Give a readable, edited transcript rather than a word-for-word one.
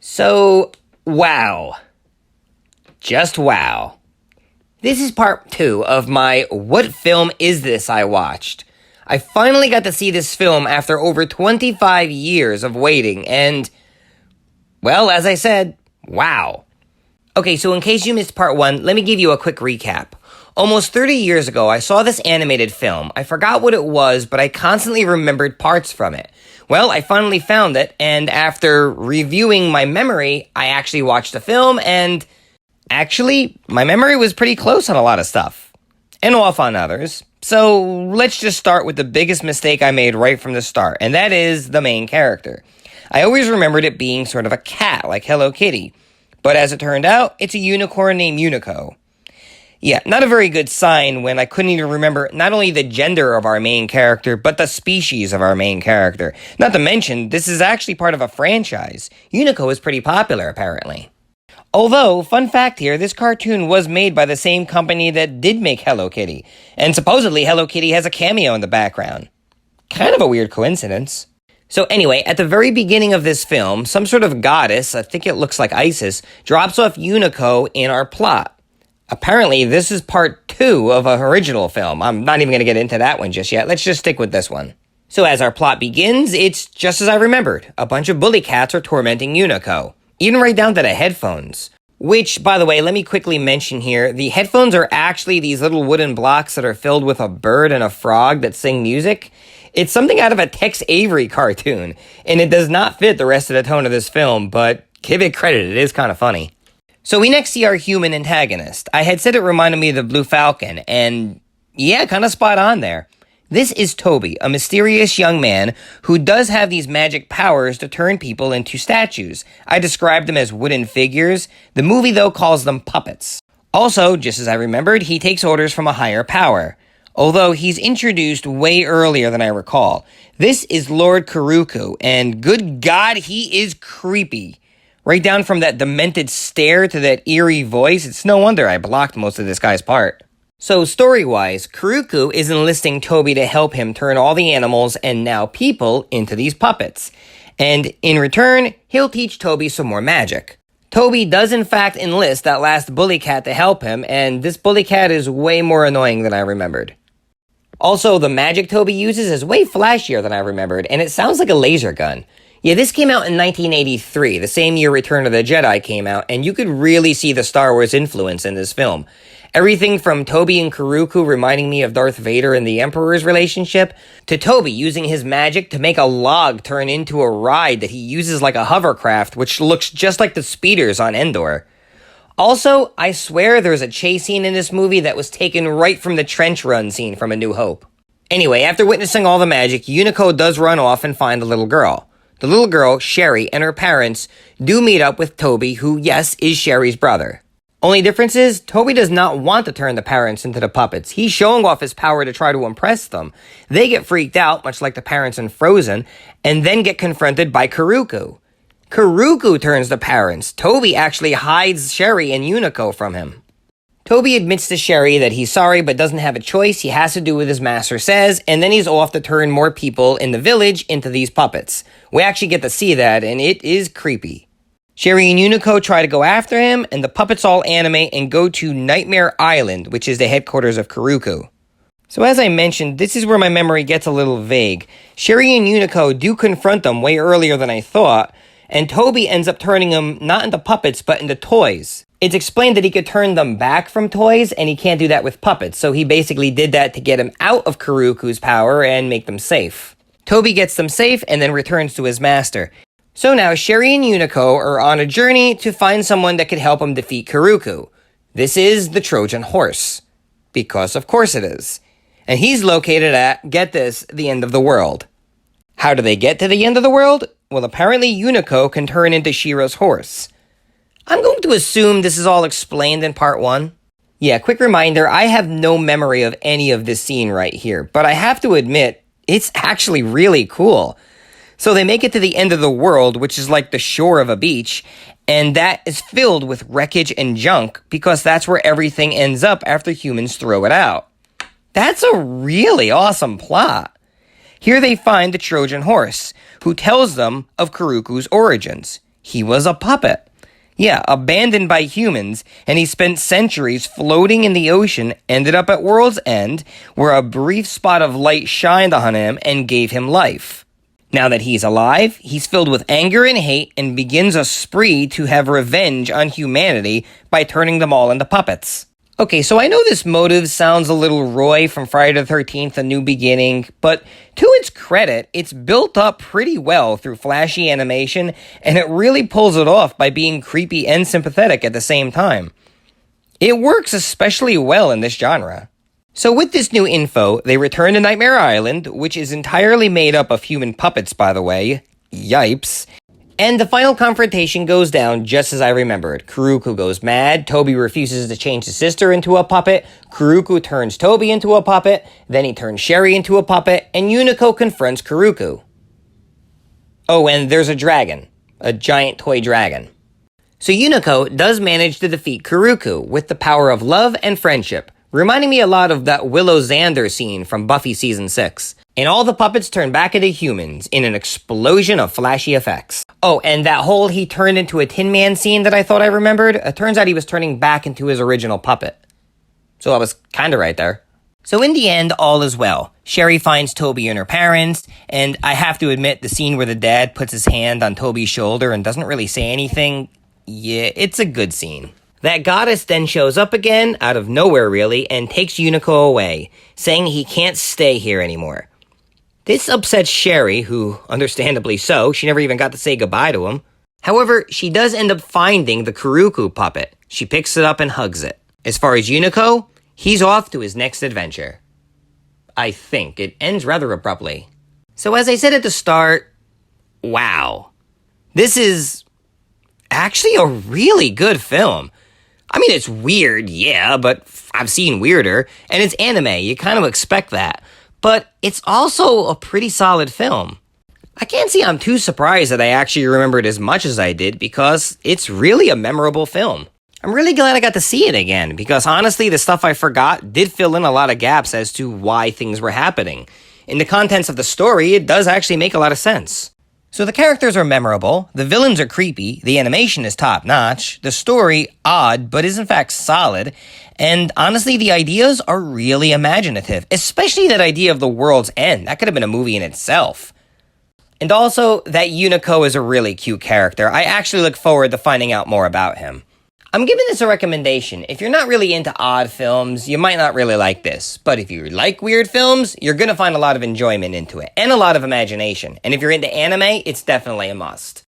So, wow. Just wow. This is part 2 of my What Film Is This I watched. I finally got to see this film after over 25 years of waiting, and, well, as I said, wow. Okay, so in case you missed part 1, let me give you a quick recap. Almost 30 years ago, I saw this animated film. I forgot what it was, but I constantly remembered parts from it. Well, I finally found it, and after reviewing my memory, I actually watched the film, and actually, my memory was pretty close on a lot of stuff. And off on others. So, let's just start with the biggest mistake I made right from the start, and that is the main character. I always remembered it being sort of a cat, like Hello Kitty. But as it turned out, it's a unicorn named Unico. Yeah, not a very good sign when I couldn't even remember not only the gender of our main character, but the species of our main character. Not to mention, this is actually part of a franchise. Unico is pretty popular, apparently. Although, fun fact here, this cartoon was made by the same company that did make Hello Kitty. And supposedly Hello Kitty has a cameo in the background. Kind of a weird coincidence. So anyway, at the very beginning of this film, some sort of goddess, I think it looks like Isis, drops off Unico in our plot. Apparently, this is part 2 of an original film. I'm not even going to get into that one just yet. Let's just stick with this one. So as our plot begins, it's just as I remembered. A bunch of bully cats are tormenting Unico. Even right down to the headphones. Which, by the way, let me quickly mention here, the headphones are actually these little wooden blocks that are filled with a bird and a frog that sing music. It's something out of a Tex Avery cartoon, and it does not fit the rest of the tone of this film, but give it credit, it is kind of funny. So we next see our human antagonist. I had said it reminded me of the Blue Falcon, and yeah, kind of spot on there. This is Toby, a mysterious young man who does have these magic powers to turn people into statues. I described them as wooden figures. The movie, though, calls them puppets. Also, just as I remembered, he takes orders from a higher power. Although he's introduced way earlier than I recall. This is Lord Kuruku, and good God, he is creepy. Right down from that demented stare to that eerie voice, it's no wonder I blocked most of this guy's part. So story-wise, Kuruku is enlisting Toby to help him turn all the animals and now people into these puppets. And in return, he'll teach Toby some more magic. Toby does in fact enlist that last bully cat to help him, and this bully cat is way more annoying than I remembered. Also, the magic Toby uses is way flashier than I remembered, and it sounds like a laser gun. Yeah, this came out in 1983, the same year Return of the Jedi came out, and you could really see the Star Wars influence in this film. Everything from Toby and Kuruku reminding me of Darth Vader and the Emperor's relationship, to Toby using his magic to make a log turn into a ride that he uses like a hovercraft, which looks just like the speeders on Endor. Also, I swear there's a chase scene in this movie that was taken right from the trench run scene from A New Hope. Anyway, after witnessing all the magic, Unico does run off and find the little girl. The little girl, Sherry, and her parents do meet up with Toby, who, yes, is Sherry's brother. Only difference is, Toby does not want to turn the parents into the puppets. He's showing off his power to try to impress them. They get freaked out, much like the parents in Frozen, and then get confronted by Kuruku. Kuruku turns the parents. Toby actually hides Sherry and Unico from him. Toby admits to Sherry that he's sorry but doesn't have a choice. He has to do what his master says, and then he's off to turn more people in the village into these puppets. We actually get to see that, and it is creepy. Sherry and Unico try to go after him, and the puppets all animate and go to Nightmare Island, which is the headquarters of Kuruku. So as I mentioned, this is where my memory gets a little vague. Sherry and Unico do confront them way earlier than I thought, and Toby ends up turning them not into puppets, but into toys. It's explained that he could turn them back from toys, and he can't do that with puppets, so he basically did that to get him out of Kuruku's power and make them safe. Toby gets them safe and then returns to his master. So now Sherry and Unico are on a journey to find someone that could help them defeat Kuruku. This is the Trojan horse. Because of course it is. And he's located at, get this, the end of the world. How do they get to the end of the world? Well, apparently Unico can turn into She-Ra's horse. I'm going to assume this is all explained in part 1. Yeah, quick reminder, I have no memory of any of this scene right here, but I have to admit, it's actually really cool. So they make it to the end of the world, which is like the shore of a beach, and that is filled with wreckage and junk, because that's where everything ends up after humans throw it out. That's a really awesome plot. Here they find the Trojan horse, who tells them of Kuruku's origins. He was a puppet. Yeah, abandoned by humans, and he spent centuries floating in the ocean, ended up at World's End, where a brief spot of light shined on him and gave him life. Now that he's alive, he's filled with anger and hate and begins a spree to have revenge on humanity by turning them all into puppets. Okay, so I know this motive sounds a little Roy from Friday the 13th, A New Beginning, but to its credit, it's built up pretty well through flashy animation, and it really pulls it off by being creepy and sympathetic at the same time. It works especially well in this genre. So with this new info, they return to Nightmare Island, which is entirely made up of human puppets, by the way. Yipes. And the final confrontation goes down just as I remembered. Kuruku goes mad, Toby refuses to change his sister into a puppet, Kuruku turns Toby into a puppet, then he turns Sherry into a puppet, and Unico confronts Kuruku. Oh, and there's a dragon. A giant toy dragon. So Unico does manage to defeat Kuruku with the power of love and friendship, reminding me a lot of that Willow Xander scene from Buffy Season 6. And all the puppets turn back into humans in an explosion of flashy effects. Oh, and that whole he turned into a Tin Man scene that I thought I remembered, it turns out he was turning back into his original puppet. So I was kinda right there. So in the end, all is well. Sherry finds Toby and her parents, and I have to admit the scene where the dad puts his hand on Toby's shoulder and doesn't really say anything, yeah, it's a good scene. That goddess then shows up again, out of nowhere really, and takes Unico away, saying he can't stay here anymore. This upsets Sherry, who, understandably so, she never even got to say goodbye to him. However, she does end up finding the Kuruku puppet. She picks it up and hugs it. As far as Unico, he's off to his next adventure. I think. It ends rather abruptly. So as I said at the start, wow. This is actually a really good film. I mean, it's weird, yeah, but I've seen weirder, and it's anime, you kind of expect that. But it's also a pretty solid film. I can't say I'm too surprised that I actually remembered as much as I did, because it's really a memorable film. I'm really glad I got to see it again, because honestly, the stuff I forgot did fill in a lot of gaps as to why things were happening. In the contents of the story, it does actually make a lot of sense. So the characters are memorable, the villains are creepy, the animation is top-notch, the story odd but is in fact solid, and honestly the ideas are really imaginative, especially that idea of the world's end. That could have been a movie in itself. And also, that Unico is a really cute character. I actually look forward to finding out more about him. I'm giving this a recommendation. If you're not really into odd films, you might not really like this. But if you like weird films, you're going to find a lot of enjoyment into it, and a lot of imagination. And if you're into anime, it's definitely a must.